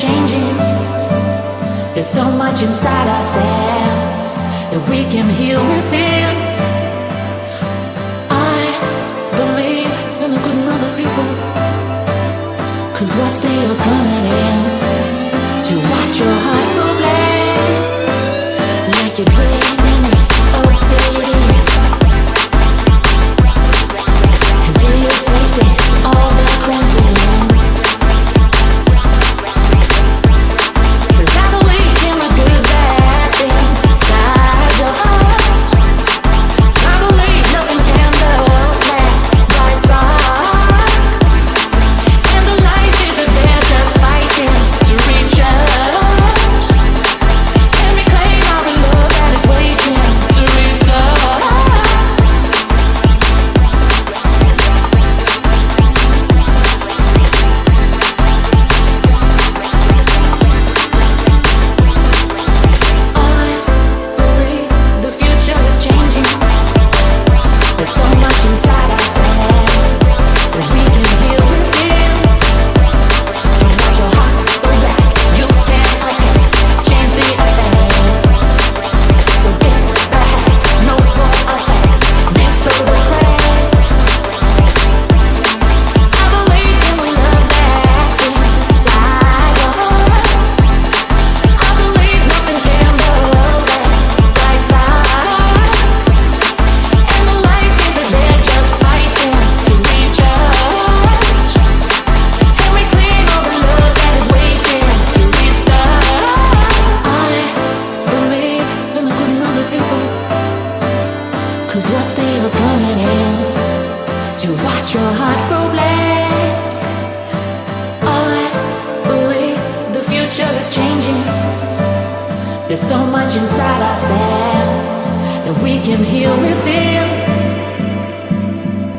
changing. There's so much inside ourselves that we can heal within. I believe in the good in other people, 'cause what's the alternative to watch your heart go blank? Like you're dreaming of city, and do you space it all the crimson? There's so much inside ourselves that we can heal within.